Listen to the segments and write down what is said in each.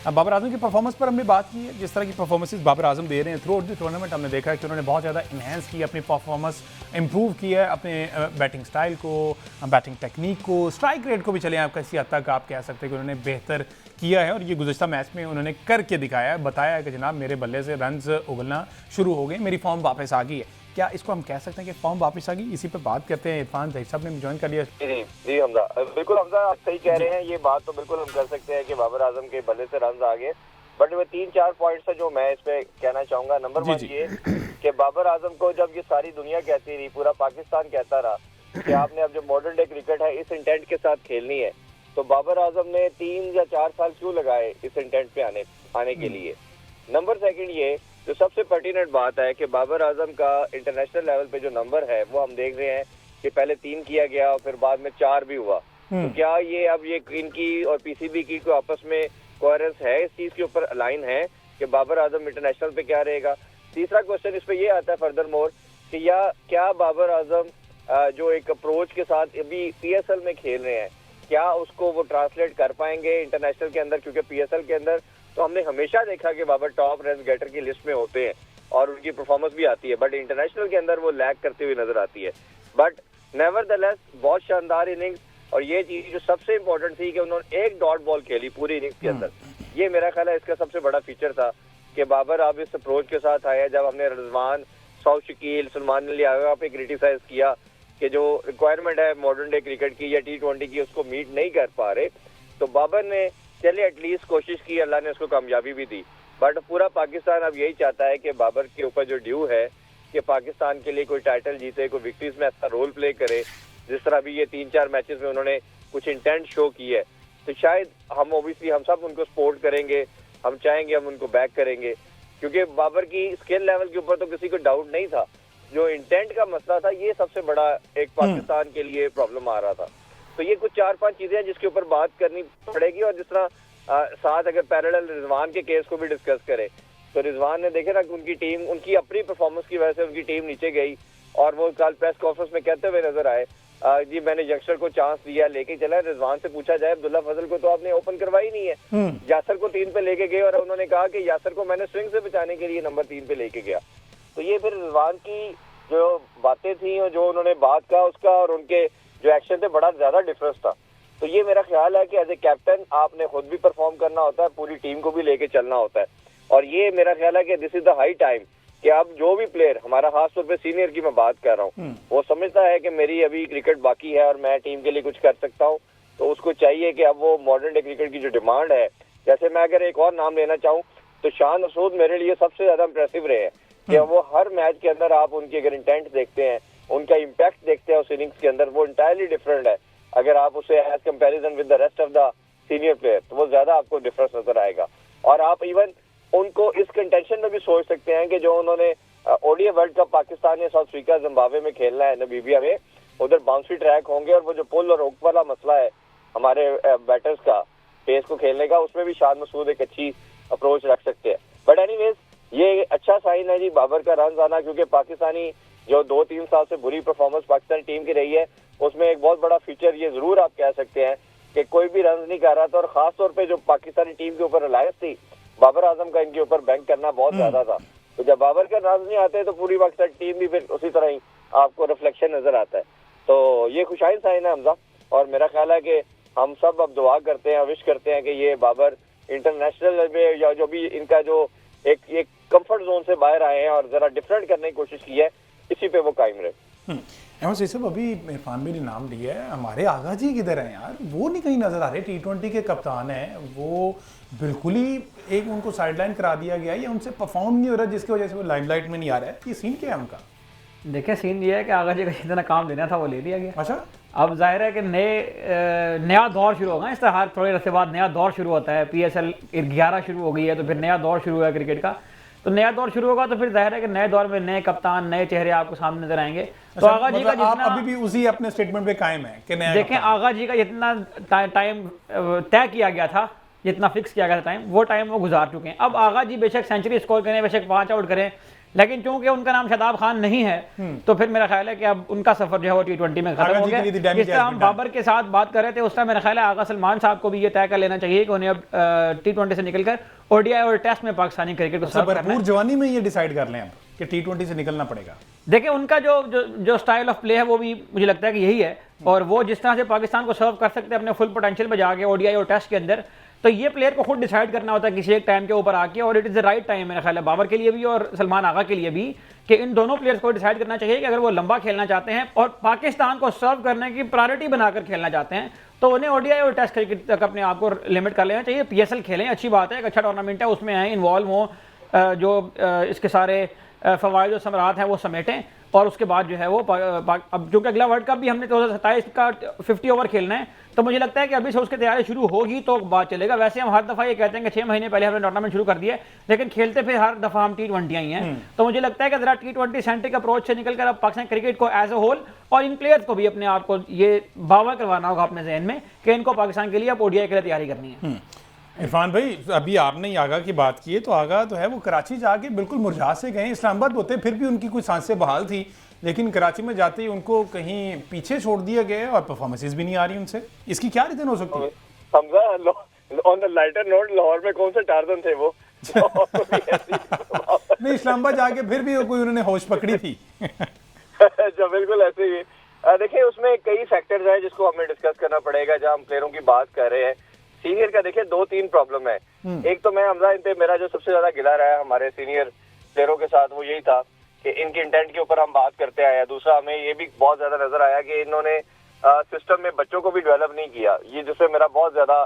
अब बाबर आजम की परफॉर्मेंस पर हमने बात की है, जिस तरह की परफॉर्मेंसेस बाबर आजम दे रहे हैं थ्रू आउट द टूर्नामेंट, हमने देखा है कि उन्होंने बहुत ज़्यादा इन्हेंस की अपनी परफॉर्मेंस, इंप्रूव किया है अपने बैटिंग स्टाइल को, बैटिंग टेक्निक को, स्ट्राइक रेट को भी चले आप किसी हद तक आप कह सकते हैं कि उन्होंने बेहतर किया है। और ये गुज़श्ता मैच में उन्होंने करके दिखाया है, बताया है कि जनाब मेरे बल्ले से रन्स उगलना शुरू हो गए, मेरी फॉर्म वापस आ गई है। क्या इसको हम कह सकते हैं कि फॉर्म वापस आ गई? इसी पे बात करते हैं। इरफान जहीर साहब ने ज्वाइन कर लिया। जी जी हमजा, बिल्कुल हमजा, आप सही कह रहे हैं। ये बात तो बिल्कुल हम कर सकते हैं कि बाबर आजम के बल्ले से रन आ गए, बट वो 3-4 पॉइंट्स है जो मैं इस पे कहना चाहूंगा। नंबर 1 ये कि बाबर आजम को जब ये सारी दुनिया कहती रही, पूरा पाकिस्तान कहता रहा कि आपने अब जो मॉडर्न डे क्रिकेट है इस इंटेंट के साथ खेलनी है, तो बाबर आजम ने 3 या 4 साल क्यों लगाए इस इंटेंट पे आने के लिए। नंबर 2 ये जो सबसे पर्टिनेंट बात है कि बाबर आजम का इंटरनेशनल लेवल पे जो नंबर है वो हम देख रहे हैं कि पहले 3 किया गया और फिर बाद में 4 भी हुआ। तो क्या ये अब ये इनकी और पीसीबी की कोई आपस में कोहेरेंस है, इस चीज के ऊपर अलाइन है कि बाबर आजम इंटरनेशनल पे क्या रहेगा। तीसरा क्वेश्चन इस पे ये आता है फर्दर मोर कि या क्या बाबर आजम जो एक अप्रोच के साथ अभी पीएसएल में खेल रहे हैं, क्या उसको वो ट्रांसलेट कर पाएंगे इंटरनेशनल के अंदर, क्योंकि पीएसएल के अंदर तो हमने हमेशा देखा कि बाबर टॉप रन गेटर की लिस्ट में होते हैं और उनकी परफॉर्मेंस भी आती है, बट इंटरनेशनल के अंदर वो लैग करते हुए नजर आती है। बट नेवरदलेस बहुत शानदार इनिंग्स, और ये चीज जो सबसे इंपॉर्टेंट थी कि उन्होंने एक डॉट बॉल खेली पूरी इनिंग्स के अंदर। ये मेरा ख्याल है इसका सबसे बड़ा फीचर था कि बाबर अब इस अप्रोच के साथ आया। जब हमने रिजवान, सऊद शकील, सलमान अली आगा पे क्रिटिसाइज किया कि जो रिक्वायरमेंट है मॉडर्न डे क्रिकेट की या T20 की उसको मीट नहीं कर पा रहे, तो बाबर ने चलिए एटलीस्ट कोशिश की, अल्लाह ने उसको कामयाबी भी दी। बट पूरा पाकिस्तान अब यही चाहता है कि बाबर के ऊपर जो ड्यू है कि पाकिस्तान के लिए कोई टाइटल जीते, कोई विक्ट्रीज में ऐसा रोल प्ले करे जिस तरह भी ये 3-4 मैचेस में उन्होंने कुछ इंटेंट शो की है। तो शायद हम ओबियसली हम सब उनको सपोर्ट करेंगे, हम चाहेंगे, हम उनको बैक करेंगे, क्योंकि बाबर की स्किल लेवल के ऊपर तो किसी को डाउट नहीं था। जो इंटेंट का मसला था ये सबसे बड़ा एक पाकिस्तान के लिए प्रॉब्लम आ रहा था। तो ये कुछ 4-5 चीजें हैं जिसके ऊपर बात करनी पड़ेगी। और जिस तरह साथ अगर पैरेलल रिजवान के केस को भी डिस्कस करें, तो रिजवान ने देखे ना कि उनकी टीम उनकी अपनी परफॉर्मेंस की वजह से उनकी टीम नीचे गई, और वो कल प्रेस कॉन्फ्रेंस में कहते हुए नजर आए जी मैंने यंगस्टर को चांस दिया, लेके चला। रिजवान से पूछा जाए, अब्दुल्ला फजल को तो आपने ओपन करवाई नहीं है, यासर को 3 पे लेके गए और उन्होंने कहा कि यासर को मैंने स्विंग से बचाने के लिए नंबर 3 पे लेके गया। तो ये फिर रिजवान की जो बातें थी और जो उन्होंने बात कहा उसका और उनके जो एक्शन थे बड़ा ज्यादा डिफरेंस था। तो ये मेरा ख्याल है कि एज ए कैप्टन आपने खुद भी परफॉर्म करना होता है, पूरी टीम को भी लेके चलना होता है। और ये मेरा ख्याल है कि this is the high time कि अब जो भी प्लेयर, हमारा खासतौर पे सीनियर की मैं बात कर रहा हूँ, वो समझता है कि मेरी अभी क्रिकेट बाकी है और मैं टीम के लिए कुछ कर सकता हूँ, तो उसको चाहिए कि अब वो मॉडर्न डे क्रिकेट की जो डिमांड है, जैसे मैं अगर एक और नाम लेना चाहूँ तो शान मसूद मेरे लिए सबसे ज्यादा इंप्रेसिव रहे हैं कि वो हर मैच के अंदर आप उनकी अगर इंटेंट देखते हैं, उनका इम्पैक्ट देखते हैं उस इनिंग्स के अंदर, वो इंटायरली डिफरेंट है। अगर आप उसे as comparison with the rest of the senior player, तो वो ज्यादा आपको डिफरेंस नजर आएगा। और आप इवन उनको इस कंटेंशन में भी सोच सकते हैं कि जो उन्होंने ओडीआई वर्ल्ड कप पाकिस्तान या साउथ अफ्रीका, जिम्बाब्वे में खेलना है, नमीबिया में, उधर बाउंसी ट्रैक होंगे और वो जो पुल और हुक वाला मसला है हमारे बैटर्स का पेस को खेलने का, उसमें भी शान मसूद एक अच्छी अप्रोच रख सकते हैं। बट एनीवेज ये अच्छा साइन है जी बाबर का रन आना, क्योंकि पाकिस्तानी जो 2-3 साल से बुरी परफॉर्मेंस पाकिस्तानी टीम की रही है उसमें एक बहुत बड़ा फीचर ये जरूर आप कह सकते हैं कि कोई भी रन नहीं कर रहा था, और खासतौर पे जो पाकिस्तानी टीम के ऊपर रिलायंस थी बाबर आजम का इनके ऊपर बैंक करना बहुत ज्यादा था। तो जब बाबर के रन नहीं आते तो पूरी पाकिस्तानी टीम भी फिर उसी तरह ही आपको रिफ्लेक्शन नजर आता है। तो ये खुशाइन साइन है हमजा, और मेरा ख्याल है कि हम सब अब दुआ करते हैं, विश करते हैं कि ये बाबर इंटरनेशनल में या जो भी इनका जो एक कंफर्ट जोन से बाहर आए हैं और जरा डिफरेंट करने की कोशिश की है, इसी पे वो कायम रहे। अहमद सईद साहब, अभी इरफान भी ने नाम लिया है, हमारे आगा जी किधर हैं यार? वो नहीं कहीं नजर आ रहे। T20 के कप्तान हैं, वो बिल्कुल ही एक उनको साइडलाइन करा दिया गया है या उनसे परफॉर्म नहीं हो रहा, जिसकी वजह से वो लाइमलाइट में नहीं आ रहा है। ये सीन क्या है उनका? देखिए सीन ये है कि आगा जी का जितना काम देना था वो ले लिया गया। अच्छा, अब जाहिर है कि नया दौर शुरू होगा। इस तरह हर थोड़े अरसे बाद नया दौर शुरू होता है। PSL 11 शुरू हो गई है, तो फिर नया दौर शुरू हुआ क्रिकेट का। तो नया दौर शुरू होगा तो फिर जाहिर है कि नए दौर में नए कप्तान, नए चेहरे आपको सामने नजर आएंगे। तो आगा जी का जितना अभी भी उसी अपने स्टेटमेंट पे कायम है कि नया देखें, आगा जी का जितना टाइम तय किया गया था, जितना फिक्स किया गया था टाइम, वो टाइम वो गुजार चुके हैं। अब आगा जी बेशक सेंचुरी स्कोर करें, बेशक 5 आउट करें, लेकिन चूंकि उनका नाम शादाब खान नहीं है तो फिर मेरा ख्याल है कि अब उनका सफर जो है वो T20 में खत्म हो गया। जिस तरह हम बाबर के साथ बात कर रहे थे उस टाइम मेरा ख्याल है आगा सलमान साहब को भी ये तय कर लेना चाहिए कि उन्हें अब T20 से निकलकर ODI और टेस्ट में पाकिस्तानी क्रिकेट को सर्व करना है। भरपूर जवानी में ये डिसाइड कर लें अब कि T20 से निकलना पड़ेगा। देखिए उनका जो स्टाइल ऑफ प्ले है वो भी मुझे लगता है कि यही है, और वो जिस तरह से पाकिस्तान को सर्व कर सकते हैं अपने फुल पोटेंशियल पे जाके ODI और टेस्ट के अंदर, तो ये प्लेयर को खुद डिसाइड करना होता है किसी एक टाइम के ऊपर आके, और it is the right time मेरा ख्याल है बाबर के लिए भी और सलमान आगा के लिए भी कि इन दोनों प्लेयर्स को डिसाइड करना चाहिए कि अगर वो लंबा खेलना चाहते हैं और पाकिस्तान को सर्व करने की प्रायोरिटी बनाकर खेलना चाहते हैं तो उन्हें ODI और टेस्ट क्रिकेट तक अपने आप को लिमिट कर लेना चाहिए। PSL खेलें, अच्छी बात है, एक अच्छा टूर्नामेंट है, उसमें आए इन्वॉल्व हों, जो इसके सारे फ़वाइद और समरात हैं वो समेटें, और उसके बाद जो है वो अब क्योंकि अगला वर्ल्ड कप भी हमने 2027 का 50 ओवर खेलना है, तो मुझे लगता है कि अभी से उसकी तैयारी शुरू होगी तो बात चलेगा। वैसे हम हर दफ़ा ये कहते हैं कि 6 महीने पहले हमने टूर्नामेंट शुरू कर दिया है, लेकिन खेलते फिर हर दफ़ा हम T20 आई हैं। तो मुझे लगता है कि ज़रा T20 सेंट्रिक अप्रोच से निकलकर अब पाकिस्तान क्रिकेट को एज ए होल और इन प्लेयर्स को भी अपने आप को ये बावर करवाना होगा अपने जहन में कि इनको पाकिस्तान के लिए अब ODI के लिए तैयारी करनी है। इरफान भाई, अभी आपने ही आगा की बात की है, तो आगा तो है वो कराची जाके बिल्कुल मुरझा से गए। इस्लामाबाद होते फिर भी उनकी कुछ सांसें बहाल थी, लेकिन कराची में जाते ही उनको कहीं पीछे छोड़ दिया गया और परफॉर्मेंसेस भी नहीं आ रही उनसे। इसकी क्या रीजन हो सकती है? Hamza, on the lighter note, Lahore में कौन से टार्जन थे वो? नहीं, इस्लामाबाद जाके फिर भी कोई उन्होंने होश पकड़ी थी। अच्छा, बिल्कुल ऐसे ही। देखिए उसमें कई फैक्टर्स हैं जिसको हमें डिस्कस करना पड़ेगा जब हम प्लेयरों की बात कर रहे हैं। सीनियर का देखिए 2-3 प्रॉब्लम है। एक तो मैं हमजा, इन पे मेरा जो सबसे ज्यादा गिला रहा है हमारे सीनियर प्लेयरों के साथ वो यही था कि इनके इंटेंट के ऊपर हम बात करते आए। दूसरा हमें ये भी बहुत ज्यादा नजर आया कि इन्होंने सिस्टम में बच्चों को भी डेवलप नहीं किया। ये जिससे मेरा बहुत ज्यादा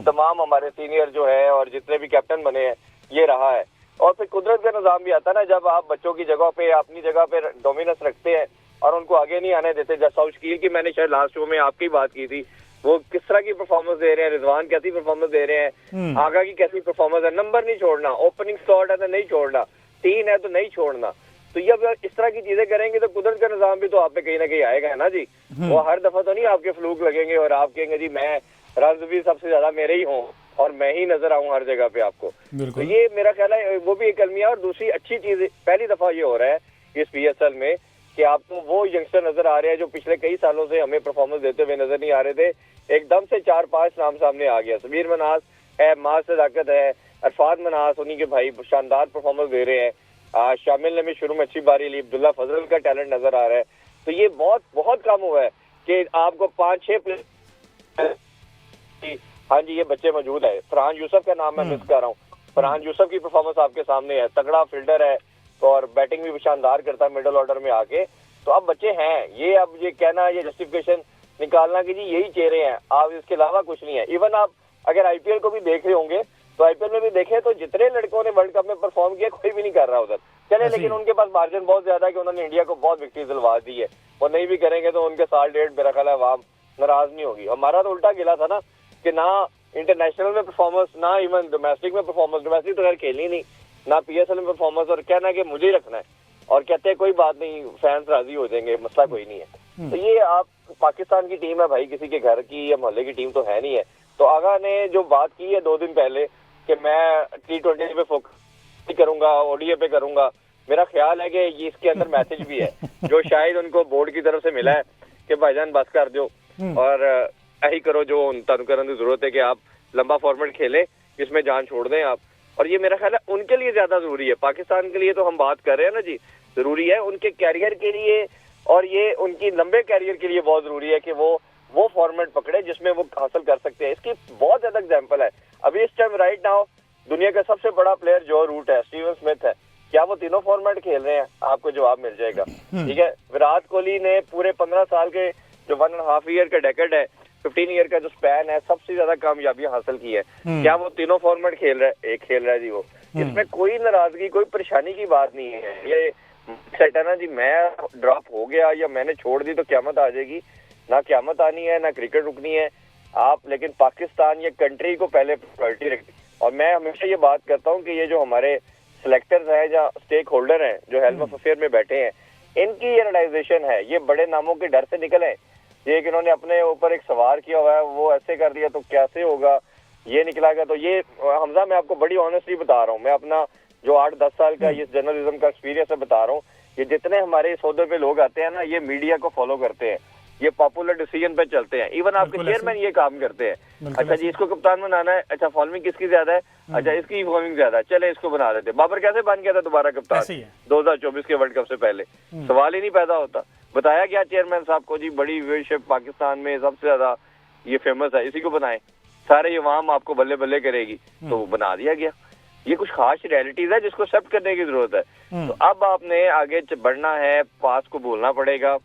तमाम हमारे सीनियर जो है और जितने भी कैप्टन बने हैं ये रहा है। और फिर कुदरत का निजाम भी आता है ना, जब आप बच्चों की जगह पे अपनी जगह पे डोमिनेंस रखते हैं और उनको आगे नहीं आने देते। जैसे साउथ शकील की मैंने शायद लास्ट शो में आपकी बात की थी, वो किस तरह की परफॉर्मेंस दे रहे हैं, रिजवान कैसी परफॉर्मेंस दे रहे हैं, आगा की कैसी परफॉर्मेंस है, नंबर नहीं छोड़ना, ओपनिंग स्लॉट है तो नहीं छोड़ना, 3 है तो नहीं छोड़ना। तो ये अब इस तरह की चीजें करेंगे तो कुदरत का निजाम भी तो आप पे कहीं ना कहीं आएगा है ना जी। वो हर दफा तो नहीं आपके फ्लूक लगेंगे और आप कहेंगे जी मैं रन भी सबसे ज्यादा मेरे ही हों और मैं ही नजर आऊं हर जगह पे आपको। तो ये मेरा ख्याल है वो भी एक अलमिया। और दूसरी अच्छी चीज पहली दफा ये हो रहा है इस PSL में कि आपको वो यंगस्टर नजर आ रहे हैं जो पिछले कई सालों से हमें परफॉर्मेंस देते हुए नजर नहीं आ रहे थे। एकदम से 4-5 नाम सामने आ गया। सबीर मनास है, माज सदाकत है, अरफान मनास, उन्हीं के भाई शानदार परफॉर्मेंस दे रहे हैं। शामिल ने भी शुरू में अच्छी बारी ली, अब्दुल्ला फजल का टैलेंट नजर आ रहा है। तो ये बहुत बहुत कम हुआ है कि आपको 5-6 प्लेयर, हाँ जी ये बच्चे मौजूद है। फरहान यूसुफ का नाम मैं मिस कर रहा हूँ, फरहान यूसुफ की परफॉर्मेंस आपके सामने है, तगड़ा फील्डर है और बैटिंग भी शानदार करता है मिडिल ऑर्डर में आके। तो अब बच्चे हैं, ये अब ये कहना, ये जस्टिफिकेशन निकालना कि जी यही चेहरे हैं, आप इसके अलावा कुछ नहीं है। इवन आप अगर IPL को भी देख रहे होंगे तो IPL में भी देखें तो जितने लड़कों ने वर्ल्ड कप में परफॉर्म किया कोई भी नहीं कर रहा उधर चले, लेकिन उनके पास मार्जिन बहुत ज्यादा है कि उन्होंने इंडिया को बहुत विक्ट्री दिलवा दी है। वो नहीं भी करेंगे तो उनके साल डेढ़ मेरा ख्याल है अवाम नाराज नहीं होगी। हमारा तो उल्टा गिला था ना कि ना इंटरनेशनल में परफॉर्मेंस, ना इवन डोमेस्टिक में परफॉर्मेंस, डोमेस्टिक तो खैर खेलनी नहीं, ना PSL में परफॉर्मेंस, और कहना कि मुझे ही रखना है और कहते हैं कोई बात नहीं फैंस राजी हो जाएंगे, मसला कोई नहीं है। तो ये आप पाकिस्तान की टीम है भाई, किसी के घर की या मोहल्ले की टीम तो है नहीं है। तो आगा ने जो बात की है 2 दिन पहले कि मैं T20 पे फोकस करूंगा, ODI पे करूंगा, मेरा ख्याल है कि ये इसके अंदर मैसेज भी है जो शायद उनको बोर्ड की तरफ से मिला है कि भाईजान बस कर दो और यही करो जो तनु करने की जरूरत है कि आप लंबा फॉर्मेट खेलें, इसमें जान छोड़ दें आप। और ये मेरा ख्याल है उनके लिए ज्यादा जरूरी है। पाकिस्तान के लिए तो हम बात कर रहे हैं ना जी, जरूरी है उनके कैरियर के लिए और ये उनकी लंबे कैरियर के लिए बहुत जरूरी है कि वो फॉर्मेट पकड़े जिसमें वो हासिल कर सकते हैं। इसकी बहुत ज्यादा एग्जांपल है। अभी इस टाइम राइट नाउ दुनिया का सबसे बड़ा प्लेयर जो रूट है, स्टीवन स्मिथ है, क्या वो तीनों फॉर्मेट खेल रहे हैं? आपको जवाब मिल जाएगा। ठीक है, विराट कोहली ने पूरे 15 साल के जो 1.5 ईयर का डेकेड है, 15 ईयर का जो स्पैन है, सबसे ज्यादा कामयाबियां हासिल की है। क्या वो तीनों फॉर्मेट खेल रहा है? एक खेल रहा है जी वो। इसमें कोई नाराजगी, कोई परेशानी की बात नहीं है। ये सेट है ना जी, मैं ड्रॉप हो गया या मैंने छोड़ दी तो क्यामत आ जाएगी, ना क्यामत आनी है ना क्रिकेट रुकनी है आप। लेकिन पाकिस्तान या कंट्री को पहले प्रायोरिटी रखती। और मैं हमेशा ये बात करता हूँ कि ये जो हमारे सिलेक्टर्स हैं या स्टेक होल्डर हैं जो हेल्म ऑफ अफेयर में बैठे हैं, इनकी ये रियलाइजेशन है, ये बड़े नामों के डर से निकले। ये कि इन्होंने अपने ऊपर एक सवार किया हुआ है, वो ऐसे कर दिया तो कैसे होगा, ये निकलागा। तो ये हमजा मैं आपको बड़ी ऑनेस्टली बता रहा हूँ, मैं अपना जो 8-10 साल का ये जर्नलिज्म का एक्सपीरियंस है बता रहा हूँ, ये जितने हमारे सौदे पे लोग आते हैं ना, ये मीडिया को फॉलो करते हैं, ये पॉपुलर डिसीजन पे चलते हैं। इवन आपके चेयरमैन ये काम करते हैं, अच्छा जी इसको कप्तान बनाना है, अच्छा फॉलोइंग किसकी ज्यादा है, अच्छा इसकी फॉलोइंग ज्यादा है, चले इसको बना देते। बाबर कैसे बन गया था दोबारा कप्तान 2024 के वर्ल्ड कप से पहले? सवाल ही नहीं पैदा होता। बताया गया चेयरमैन साहब को जी बड़ी व्यूअरशिप पाकिस्तान में सबसे ज्यादा ये फेमस है, इसी को बनाए, सारे अवाम आपको बल्ले बल्ले करेगी, तो वो बना दिया गया। ये कुछ खास रियलिटीज है जिसको एक्सेप्ट करने की जरूरत है। तो अब आपने आगे बढ़ना है, पास को भूलना पड़ेगा,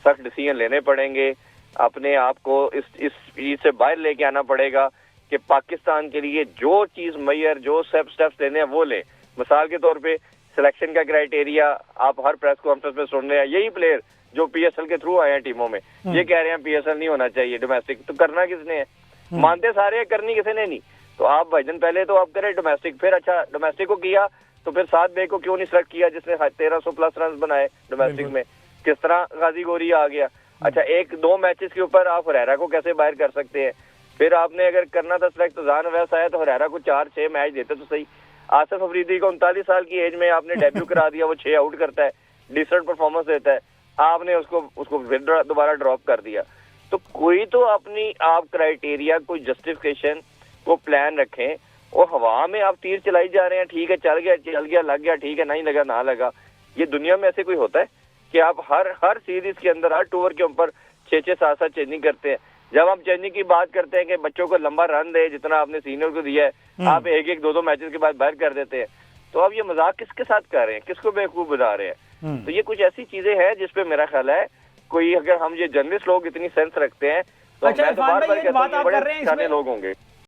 सख्त डिसीजन लेने पड़ेंगे, अपने आप को इस चीज से बाहर लेके आना पड़ेगा कि पाकिस्तान के लिए जो चीज मैयर, जो स्टेप्स लेने हैं वो ले। मिसाल के तौर पे सिलेक्शन का क्राइटेरिया आप हर प्रेस कॉन्फ्रेंस में सुन रहे हैं, यही प्लेयर जो पीएसएल के थ्रू आए हैं टीमों में, ये कह रहे हैं पीएसएल नहीं होना चाहिए डोमेस्टिक, तो करना किसने है? मानते सारे हैं, करनी किसी ने नहीं। तो आप भाईजान पहले तो आप करें डोमेस्टिक, फिर अच्छा डोमेस्टिक को किया तो फिर 7 मई को क्यों नहीं सिलेक्ट किया जिसने 1300 प्लस रन बनाए डोमेस्टिक में? किस तरह गाजी गोरी आ गया? अच्छा 1-2 मैचेस के ऊपर आप हुरैरा को कैसे बाहर कर सकते हैं? फिर आपने अगर करना था सिलेक्ट तो जान वैसा आया तो हुरैरा को 4-6 मैच देते तो सही। आसिफ अफरीदी को 39 साल की एज में आपने डेब्यू करा दिया, वो 6 आउट करता है, डिसेंट परफॉर्मेंस देता है, आपने उसको फिर दोबारा ड्रॉप कर दिया। तो कोई तो अपनी आप क्राइटेरिया, कोई जस्टिफिकेशन, को प्लान रखें। और हवा में आप तीर चलाई जा रहे हैं, ठीक है चल गया लग गया, ठीक है नहीं लगा ना लगा। ये दुनिया में ऐसे कोई होता है कि आप हर सीरीज के अंदर हर टूर के ऊपर 6-6 7-7 चेंजिंग करते हैं? जब हम चेंजिंग की बात करते हैं कि बच्चों को लंबा रन दे जितना आपने सीनियर को दिया है, आप 1-1 2-2 मैचेस के बाद बाहर कर देते हैं। तो आप ये मजाक किसके साथ कर रहे हैं, किसको बेवकूफ बना रहे हैं? तो ये कुछ ऐसी चीजें हैं जिसपे मेरा ख्याल है कोई, अगर हम ये जर्नलिस्ट लोग इतनी सेंस रखते हैं तो अच्छा, मैं तो बार-बार कहता हूं बात आप कर रहे हैं बड़े लोग होंगे।